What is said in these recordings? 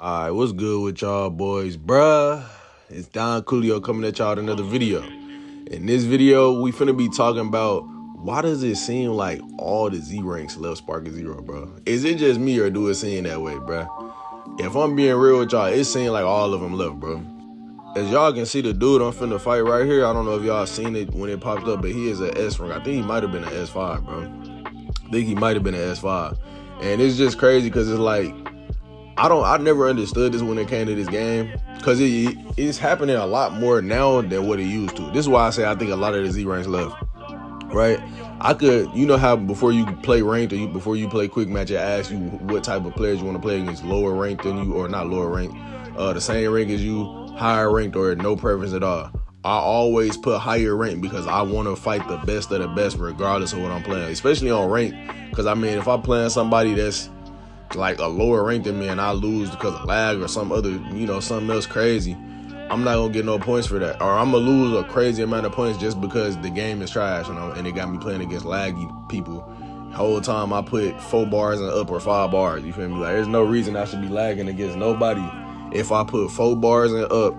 Alright, what's good with y'all boys, bruh? It's Don Coolio coming at y'all with another video. In this video, we finna be talking about why does it seem like all the Z ranks left Sparking Zero, bro? Is it just me or do it seem that way, bruh? If I'm being real with y'all, it seems like all of them left, bro. As y'all can see, the dude I'm finna fight right here, I don't know if y'all seen it when it popped up, but he is an S rank. I think he might have been an S5, bro. I think he might have been an S5. And it's just crazy because it's like, I never understood this when it came to this game, because it's happening a lot more now than what it used to. This is why I say I think a lot of the Z ranks left, right? I could, you know how before you play ranked or before you play quick match, it asks you what type of players you want to play against, lower ranked than you, or not lower ranked, the same rank as you, higher ranked, or no preference at all. I always put higher rank because I want to fight the best of the best regardless of what I'm playing, especially on rank. Because I mean, if I'm playing somebody that's like a lower rank than me and I lose because of lag or some other, something else crazy, I'm not gonna get no points for that. Or I'm gonna lose a crazy amount of points just because the game is trash, and it got me playing against laggy people. Whole time I put 4 bars and up or 5 bars, you feel me? Like, there's no reason I should be lagging against nobody if I put 4 bars and up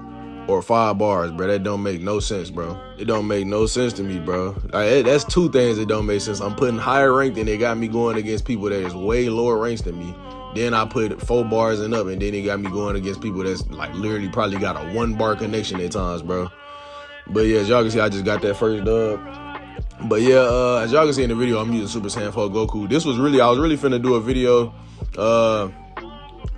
or 5 bars, bro. That don't make no sense, bro. It don't make no sense to me, bro. Like, that's two things that don't make sense. I'm putting higher ranked and it got me going against people that is way lower ranks than me. Then I put 4 bars and up, and then it got me going against people that's like literally probably got a 1 bar connection at times, bro. But yeah, as y'all can see, I just got that first dub. But yeah, as y'all can see in the video, I'm using Super Saiyan 4 Goku. I was really finna do a video,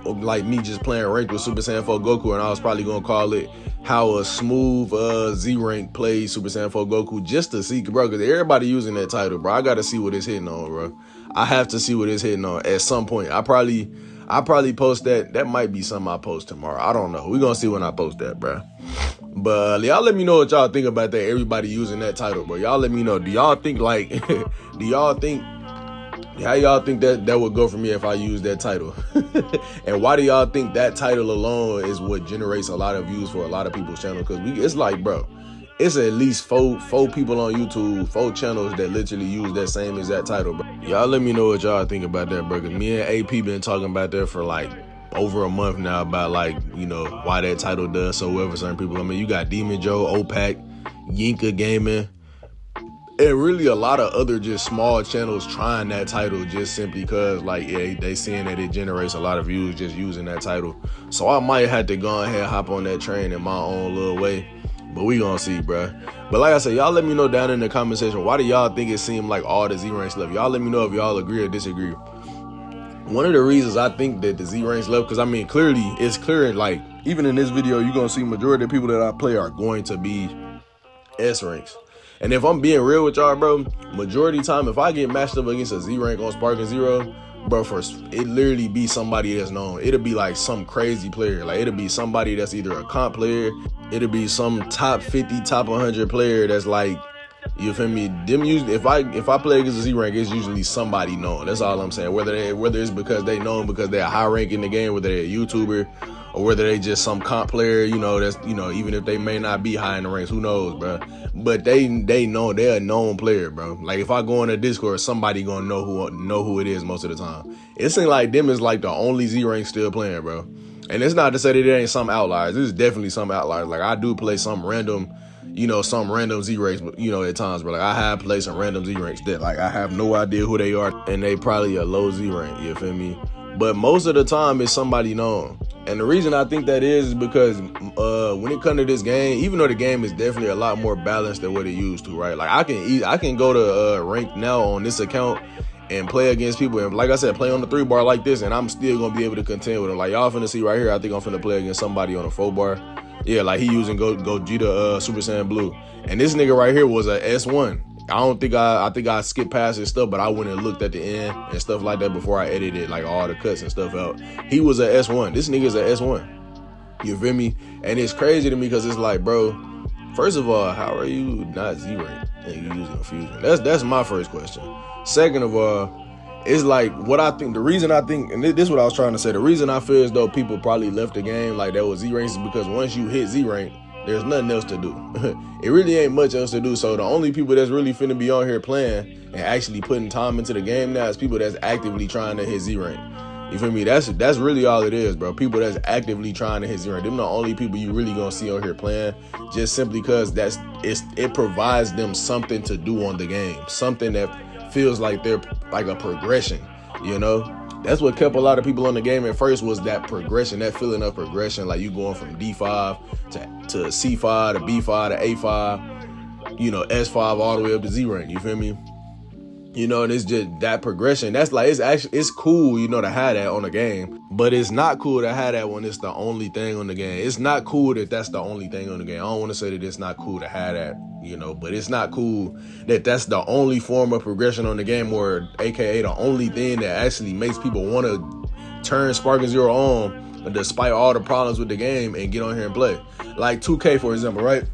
like me just playing ranked with Super Saiyan 4 Goku, and I was probably gonna call it how a smooth Z rank plays Super Saiyan 4 Goku, just to see, bro, because everybody using that title, bro. I gotta see what it's hitting on, bro. I have to see what it's hitting on at some point. I probably post that. That might be something I post tomorrow. I don't know. We're gonna see when I post that, bro. But y'all let me know what y'all think about that. Everybody using that title, bro. Y'all let me know. Do y'all think like, how y'all think that would go for me if I use that title? And why do y'all think that title alone is what generates a lot of views for a lot of people's channel? Because it's like, bro, it's at least four people on YouTube, 4 channels that literally use that same exact title, bro. Y'all let me know what y'all think about that, bro. Cause me and AP been talking about that for like over a month now, about like, why that title does so well for certain people. I mean, you got Demon Joe, OPACT, Yinka Gaming, and really a lot of other just small channels trying that title just simply because, like, yeah, they seeing that it generates a lot of views just using that title. So I might have to go ahead and hop on that train in my own little way. But we gonna see, bruh. But like I said, y'all let me know down in the comment section, why do y'all think it seemed like all the Z ranks left? Y'all let me know if y'all agree or disagree. One of the reasons I think that the Z ranks left, because I mean, clearly, it's clear, like, even in this video, you're gonna see majority of the people that I play are going to be S ranks. And if I'm being real with y'all, bro, majority of the time, if I get matched up against a Z rank on Sparking Zero, bro, it literally be somebody that's known. It'll be like some crazy player. Like, it'll be somebody that's either a comp player, it'll be some top 50, top 100 player that's like, you feel me? Them usually, if I play against a Z rank, it's usually somebody known. That's all I'm saying. Whether it's because they known because they're a high rank in the game, whether they're a YouTuber, or whether they just some comp player, that's, even if they may not be high in the ranks, who knows, bro? But they know they're a known player, bro. Like, if I go on a Discord, somebody gonna know who it is most of the time. It seems like them is like the only Z rank still playing, bro. And it's not to say that there ain't some outliers. There's definitely some outliers. Like, I do play some random Z ranks, at times, bro. Like, I have played some random Z ranks that, like, I have no idea who they are, and they probably a low Z rank, you feel me? But most of the time, it's somebody known. And the reason I think that is because when it comes to this game, even though the game is definitely a lot more balanced than what it used to, right? Like, I can go to rank now on this account and play against people, and like I said, play on the 3 bar like this, and I'm still gonna be able to contend with them. Like, y'all finna see right here, I think I'm finna play against somebody on a 4 bar. Yeah, like, he using Gogeta Super Saiyan Blue, and this nigga right here was a S1. I think I skipped past his stuff, but I went and looked at the end and stuff like that before I edited like all the cuts and stuff out. He was a S1. This nigga's a S1. You feel me? And it's crazy to me because it's like, bro, first of all, how are you not Z rank and you using a fusion? That's my first question. Second of all, it's like, the reason I think, and this is what I was trying to say, the reason I feel as though people probably left the game like that was Z ranks is because once you hit Z rank, there's nothing else to do. It really ain't much else to do. So the only people that's really finna be on here playing and actually putting time into the game now is people that's actively trying to hit Z rank. You feel me? That's really all it is, bro. People that's actively trying to hit Z rank. Them the only people you really gonna see on here playing, just simply because it provides them something to do on the game, something that feels like they're like a progression. You know, that's what kept a lot of people on the game at first, was that progression, that feeling of progression. Like you going from D5 to C5 to B5 to A5, you know, S5 all the way up to Z rank. You feel me? You know, and it's just that progression. That's like, it's cool, you know, to have that on the game, but it's not cool to have that when it's the only thing on the game. It's not cool that that's the only thing on the game. I don't want to say that it's not cool to have that, you know, but it's not cool that that's the only form of progression on the game, or AKA the only thing that actually makes people want to turn Sparking Zero on despite all the problems with the game and get on here and play. Like 2K, for example, right?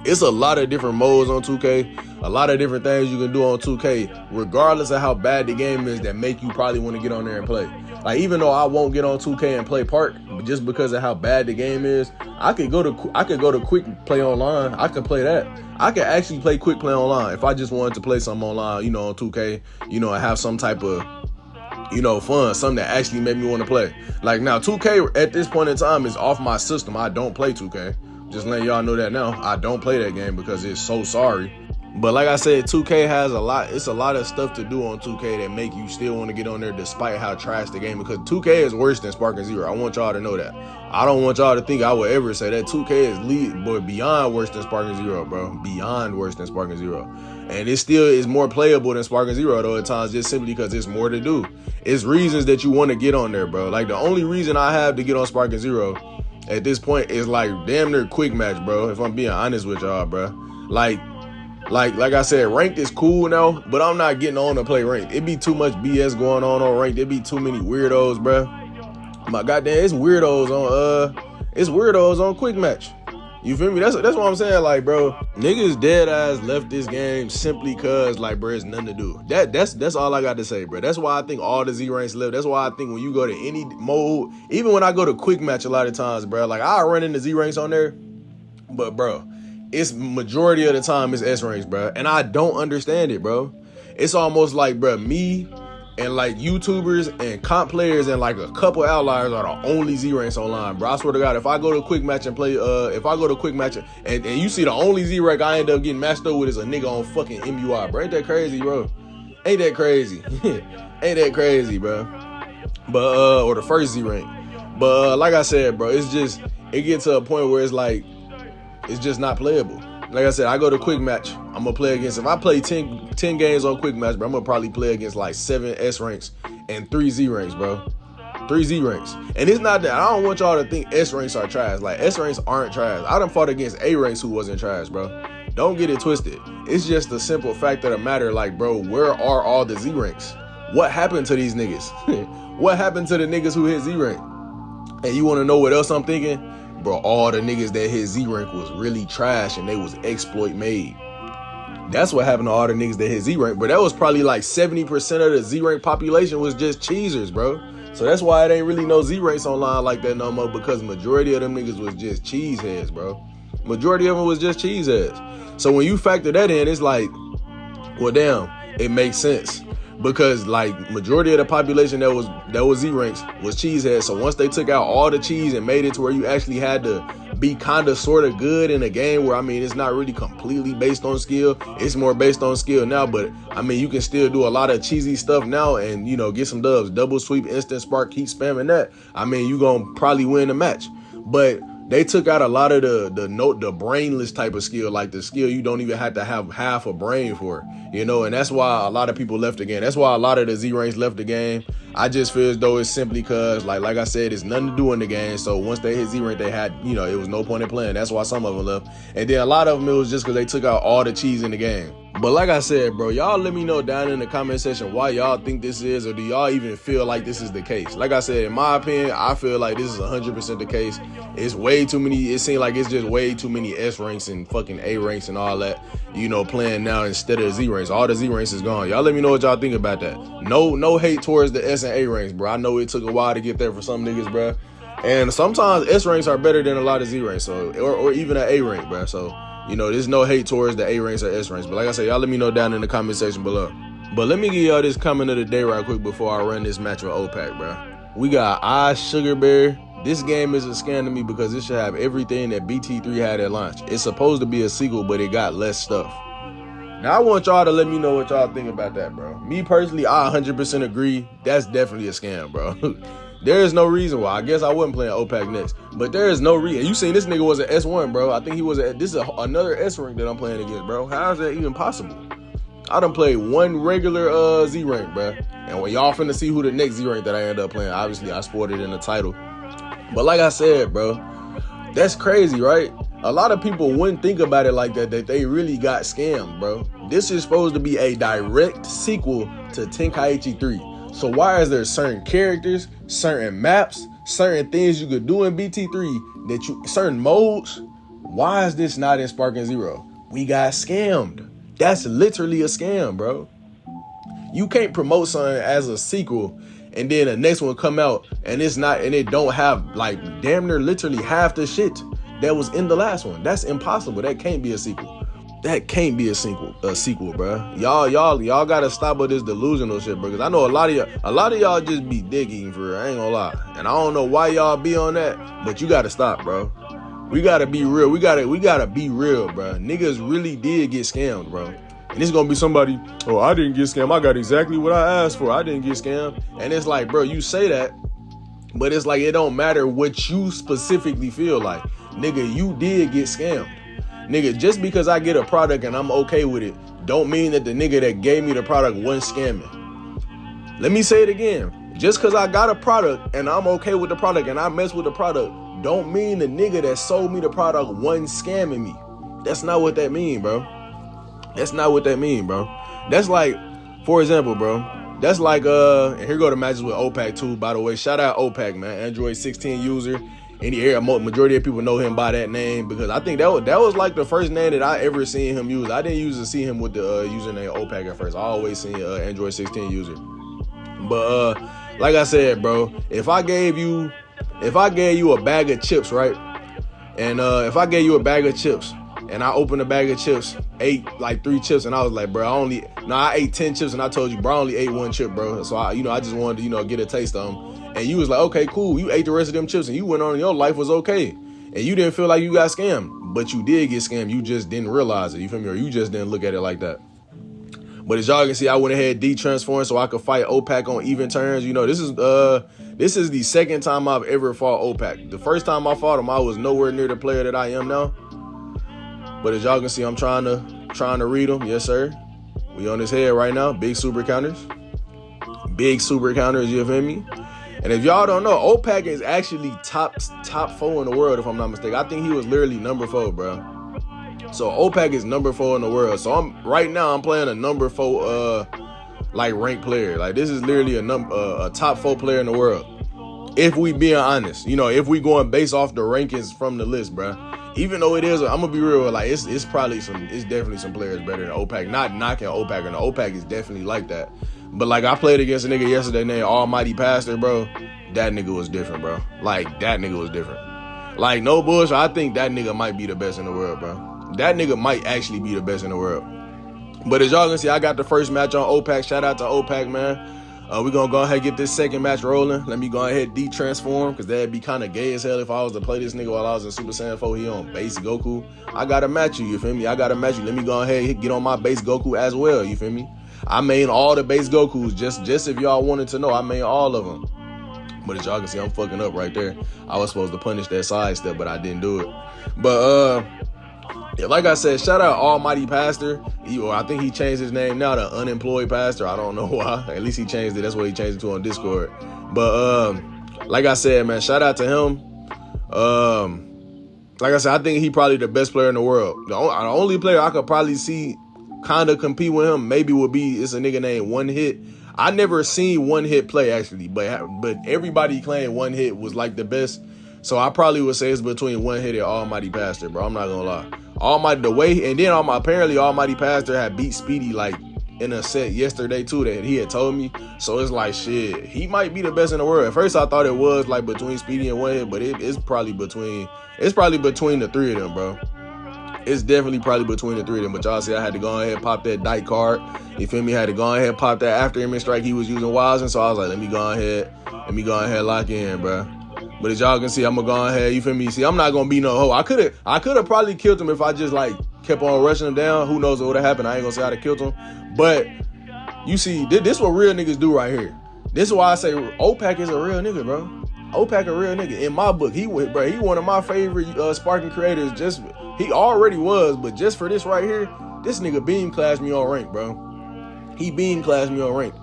It's a lot of different modes on 2K, a lot of different things you can do on 2K, regardless of how bad the game is, that make you probably want to get on there and play. Like, even though I won't get on 2K and play Park, just because of how bad the game is, I could go to Quick Play Online. I could play that. I could actually play Quick Play Online if I just wanted to play something online, you know, on 2K, you know, and have some type of, you know, fun, something that actually made me want to play. Like, now 2K at this point in time is off my system. I don't play 2K. Just letting y'all know that now. I don't play that game because it's so sorry. But like I said, 2K has it's a lot of stuff to do on 2K that make you still want to get on there despite how trash the game is. Because 2K is worse than Sparking Zero. I want y'all to know that. I don't want y'all to think I would ever say that 2K is but beyond worse than Sparking Zero, bro. Beyond worse than Sparking Zero. And it still is more playable than Sparking Zero though at times, just simply because it's more to do. It's reasons that you want to get on there, bro. Like, the only reason I have to get on Sparking Zero at this point is like damn near quick match, bro. If I'm being honest with y'all, bro. Like I said, ranked is cool now, but I'm not getting on to play ranked. It be too much BS going on ranked. It be too many weirdos, bro. My goddamn, it's weirdos on quick match. You feel me? That's what I'm saying. Like, bro, niggas dead ass left this game simply cause, like, bro, it's nothing to do. That's all I got to say, bro. That's why I think all the Z ranks left. That's why I think when you go to any mode, even when I go to quick match a lot of times, bro, like, I run into Z ranks on there, but bro, it's majority of the time it's S ranks, bro, and I don't understand it, bro. It's almost like, bro, me and like YouTubers and comp players and like a couple outliers are the only Z ranks online, bro. I swear to God, if I go to a quick match and play, and you see the only Z rank I end up getting matched up with is a nigga on fucking MUI, bro. Ain't that crazy, bro? Ain't that crazy? Ain't that crazy, bro? But or the first Z rank. But like I said, bro, it gets to a point where it's like, it's just not playable. Like I said, I go to quick match, I'm gonna play against, if I play 10 games on quick match, bro, I'm gonna probably play against like 7 S ranks and 3 Z ranks, bro. 3 Z ranks. And it's not that, I don't want y'all to think S ranks are trash. Like, S ranks aren't trash. I done fought against A ranks who wasn't trash, bro. Don't get it twisted. It's just the simple fact of the matter, like, bro, where are all the Z ranks? What happened to these niggas? What happened to the niggas who hit Z rank? And you wanna know what else I'm thinking? Bro, all the niggas that hit Z rank was really trash and they was exploit made. That's what happened to all the niggas that hit Z rank. But that was probably like 70% of the Z rank population was just cheesers, bro. So that's why it ain't really no Z ranks online like that no more, because majority of them niggas was just cheeseheads, bro. Majority of them was just cheeseheads. So when you factor that in, it's like, well, damn, it makes sense. Because like majority of the population that was Z ranks was cheeseheads. So once they took out all the cheese and made it to where you actually had to be kind of sort of good in a game where, I mean, it's not really completely based on skill. It's more based on skill now, but I mean, you can still do a lot of cheesy stuff now and, you know, get some dubs. Double sweep, instant spark, keep spamming that. I mean, you gonna probably win the match. But they took out a lot of the brainless type of skill, like the skill you don't even have to have half a brain for, you know, and that's why a lot of people left the game. That's why a lot of the Z ranks left the game. I just feel as though it's simply because, like I said, it's nothing to do in the game. So once they hit Z rank, they had, you know, it was no point in playing. That's why some of them left. And then a lot of them, it was just because they took out all the cheese in the game. But like I said, bro, y'all let me know down in the comment section why y'all think this is, or do y'all even feel like this is the case? Like I said, in my opinion, I feel like this is 100% the case. It's way too many, it seems like it's just way too many S ranks and fucking A ranks and all that, you know, playing now instead of Z ranks. All the Z ranks is gone. Y'all let me know what y'all think about that. No hate towards the S and A ranks, bro. I know it took a while to get there for some niggas, bro. And sometimes S ranks are better than a lot of Z ranks, so or even an A rank, bro. So, you know, there's no hate towards the A ranks or S ranks. But like I said, y'all let me know down in the comment section below. But let me give y'all this comment of the day right quick before I run this match with OPACT, bro. We got Sugar Bear. This game is a scam to me because it should have everything that BT3 had at launch. It's supposed to be a sequel, but it got less stuff. Now, I want y'all to let me know what y'all think about that, bro. Me personally, I 100% agree. That's definitely a scam, bro. There is no reason why. I guess I wasn't playing OPACT next. But there is no reason. You seen this nigga was an S1, bro. I think he was this is another S rank that I'm playing against, bro. How is that even possible? I done played one regular Z rank, bro. And when y'all finna see who the next Z rank that I end up playing, obviously I sported in the title. But like I said, bro, that's crazy, right? A lot of people wouldn't think about it like that they really got scammed, bro. This is supposed to be a direct sequel to Tenkaichi 3. So why is there certain characters, certain maps, certain things you could do in BT3, certain modes? Why is this not in Sparking Zero? We got scammed. That's literally a scam, bro. You can't promote something as a sequel and then the next one come out and it's not, and it don't have like damn near literally half the shit that was in the last one. That's impossible. That can't be a sequel. That can't be a sequel, bro. Y'all gotta stop with this delusional shit, bro. Cause I know a lot of y'all just be dick eating for real. I ain't gonna lie. And I don't know why y'all be on that, but you gotta stop, bro. We gotta be real. We gotta be real, bro. Niggas really did get scammed, bro. And it's gonna be somebody, oh, I didn't get scammed. I got exactly what I asked for. I didn't get scammed. And it's like, bro, you say that, but it's like it don't matter what you specifically feel like. Nigga, you did get scammed. Nigga, just because I get a product and I'm okay with it, don't mean that the nigga that gave me the product wasn't scamming. Let me say it again. Just because I got a product and I'm okay with the product and I mess with the product, don't mean the nigga that sold me the product wasn't scamming me. That's not what that mean, bro. That's not what that mean, bro. That's like, for example, bro, that's like, and here go the matches with OPACT too, by the way. Shout out OPACT, man. Android 16 user. Majority of people know him by that name because I think that was like the first name that I ever seen him use. I didn't usually see him with the username OPACT at first. I always seen Android 16 user. But like I said, bro, if I gave you a bag of chips, right? And if I gave you a bag of chips and I opened a bag of chips, ate like 3 chips, and I was like, bro, I ate 10 chips, and I told you, bro, I only ate 1 chip, bro. So I just wanted to, get a taste of them. And you was like, okay, cool. You ate the rest of them chips and you went on and your life was okay. And you didn't feel like you got scammed, but you did get scammed. You just didn't realize it. You feel me? Or you just didn't look at it like that. But as y'all can see, I went ahead de-transformed so I could fight OPACT on even terms. This is the second time I've ever fought OPACT. The first time I fought him, I was nowhere near the player that I am now. But as y'all can see, I'm trying to read him. Yes, sir. We on his head right now. Big super counters. Big super counters, you feel me? And if y'all don't know, OPACT is actually top 4 in the world, if I'm not mistaken. I think he was literally number 4, bro. So OPACT is number 4 in the world. So I'm playing a number 4 ranked player. Like, this is literally a top 4 player in the world. If we being honest, if we going based off the rankings from the list, bro. Even though it is, I'm gonna be real, like it's definitely some players better than OPACT. Not knocking OPACT, and OPACT is definitely like that. But like I played against a nigga yesterday named Almighty Pastor, bro. That nigga was different, bro. Like that nigga was different. Like no bullshit, I think that nigga might be the best in the world, bro. That nigga might actually be the best in the world. But as y'all can see, I got the first match on OPACT. Shout out to OPACT, man. We're going to go ahead and get this second match rolling. Let me go ahead and de-transform because that'd be kind of gay as hell if I was to play this nigga while I was in Super Saiyan 4. He on base Goku. I got to match you feel me? I got to match you. Let me go ahead and get on my base Goku as well, you feel me? I made all the base Gokus. Just if y'all wanted to know, I made all of them. But as y'all can see, I'm fucking up right there. I was supposed to punish that side step, but I didn't do it. But, yeah, like I said, shout out Almighty Pastor. I think he changed his name now to Unemployed Pastor. I don't know why. At least he changed it. That's what he changed it to on Discord. But like I said, man, shout out to him. Like I said, I think he probably the best player in the world. The only player I could probably see kind of compete with him maybe would be it's a nigga named One Hit. I never seen One Hit play actually, but everybody claimed One Hit was like the best. So I probably would say it's between One Hit and Almighty Pastor, bro. I'm not gonna lie. Apparently Almighty Pastor had beat Speedy like in a set yesterday too that he had told me. So it's like shit, he might be the best in the world. At first I thought it was like between Speedy and One Hit, but it's probably between the 3 of them, bro. It's definitely probably between the three of them. But y'all see, I had to go ahead and pop that Dike card. You feel me? Had to go ahead and pop that after image strike he was using Wizen. So I was like, let me go ahead lock in, bro. But as y'all can see, I'm gonna go ahead, you feel me? See, I'm not gonna be no hoe. I could have probably killed him if I just like kept on rushing him down. Who knows what would have happened? I ain't gonna say I'd have killed him. But you see, this what real niggas do right here. This is why I say OPACT is a real nigga, bro. OPACT a real nigga. In my book, he one of my favorite sparking creators. He already was, but just for this right here, this nigga beam classed me on rank, bro. He beam classed me on rank.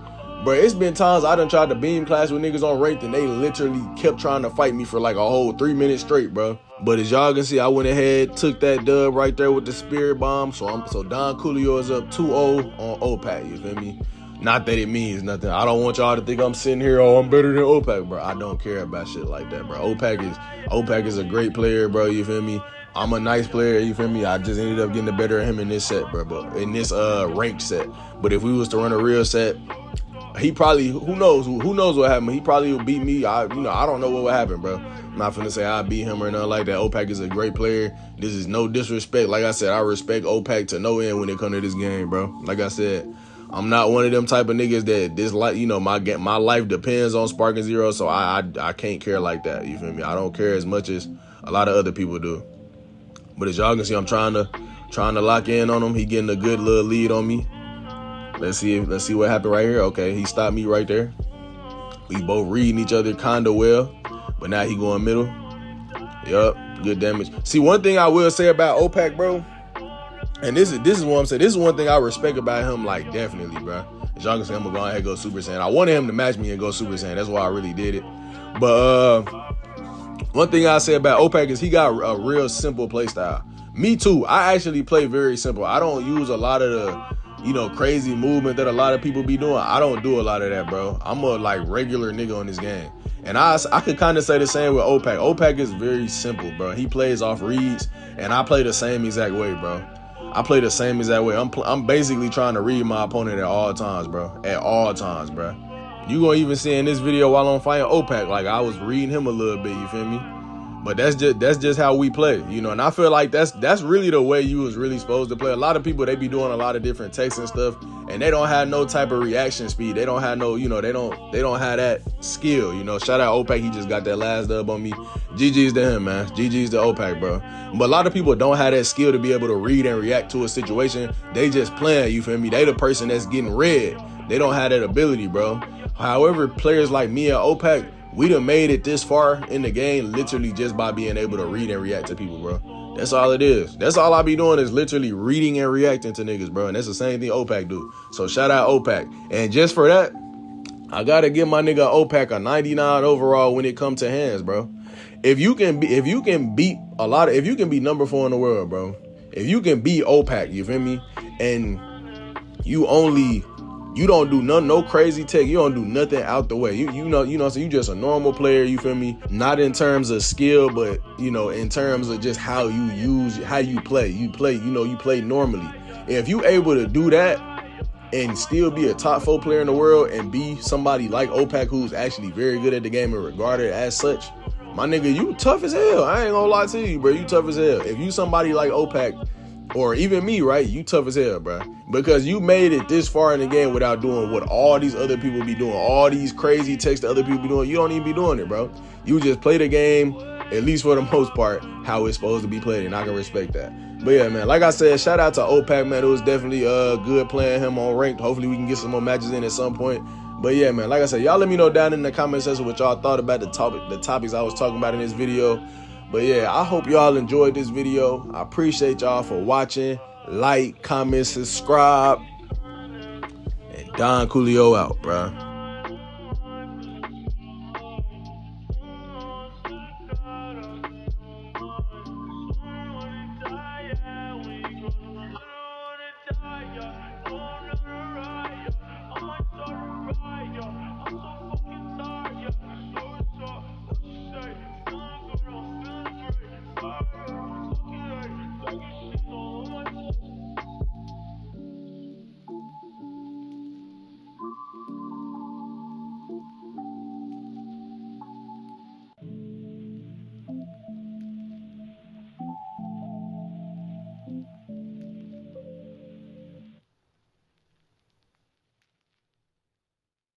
Bro, it's been times I done tried to beam class with niggas on rank and they literally kept trying to fight me for like a whole 3 minutes straight, bro. But as y'all can see, I went ahead, took that dub right there with the spirit bomb. So Don Coolio is up 2-0 on OPACT, you feel me? Not that it means nothing. I don't want y'all to think I'm sitting here, oh, I'm better than OPACT, bro. I don't care about shit like that, bro. OPACT is a great player, bro, you feel me? I'm a nice player, you feel me? I just ended up getting the better of him in this set, bro. But in this ranked set. But if we was to run a real set, he probably, who knows what happened. He probably would beat me. I don't know what would happen, bro. I'm not finna say I beat him or nothing like that. OPACT is a great player. This is no disrespect. Like I said, I respect OPACT to no end when it comes to this game, bro. Like I said, I'm not one of them type of niggas that this like, my life depends on Sparking Zero, so I can't care like that. You feel me? I don't care as much as a lot of other people do. But as y'all can see, I'm trying to lock in on him. He getting a good little lead on me. Let's see what happened right here. Okay, he stopped me right there. We both reading each other kind of well, but now he going middle. Yup, good damage. See, one thing I will say about OPACT, bro, and this is what I'm saying. This is one thing I respect about him, like, definitely, bro. As y'all can see, I'm gonna go ahead and go Super Saiyan. I wanted him to match me and go Super Saiyan. That's why I really did it. But one thing I say about OPACT is he got a real simple play style. Me too. I actually play very simple. I don't use a lot of the crazy movement that a lot of people be doing. I don't do a lot of that, bro. I'm a like regular nigga on this game. And I could kind of say the same with OPACT. OPACT is very simple, bro. He plays off reads, and I play the same exact way, bro. I play the same exact way. I'm basically trying to read my opponent at all times, bro. At all times, bro. You gonna even see in this video while I'm fighting OPACT, like I was reading him a little bit, you feel me? But that's just how we play, and I feel like that's really the way you was really supposed to play. A lot of people, they be doing a lot of different texts and stuff, and they don't have no type of reaction speed. They don't have no, they don't have that skill. Shout out OPACT, he just got that last dub on me. GG's to him, man. GG's to OPACT, bro. But a lot of people don't have that skill to be able to read and react to a situation. They just playing, you feel me? They the person that's getting read. They don't have that ability, bro. However, players like me and OPACT, we done made it this far in the game literally just by being able to read and react to people, bro. That's all it is. That's all I be doing is literally reading and reacting to niggas, bro. And that's the same thing OPACT do. So shout out OPACT. And just for that, I gotta give my nigga OPACT a 99 overall when it comes to hands, bro. If you can beat number 4 in the world, bro. If you can beat OPACT, you feel me? And you don't do no crazy tech. You don't do nothing out the way. So you just a normal player, you feel me? Not in terms of skill, but in terms of just how you play. You play normally. And if you able to do that and still be a top 4 player in the world and be somebody like OPACT who's actually very good at the game and regarded as such, my nigga, you tough as hell. I ain't gonna lie to you, bro. You tough as hell. If you somebody like OPACT, or even me, right? You tough as hell, bro. Because you made it this far in the game without doing what all these other people be doing. All these crazy texts that other people be doing. You don't even be doing it, bro. You just play the game, at least for the most part, how it's supposed to be played. And I can respect that. But yeah, man, like I said, shout out to OPACT, man. It was definitely good playing him on ranked. Hopefully we can get some more matches in at some point. But yeah, man, like I said, y'all let me know down in the comment section what y'all thought about the topics I was talking about in this video. But yeah, I hope y'all enjoyed this video. I appreciate y'all for watching. Like, comment, subscribe. And Don Coolio out, bruh.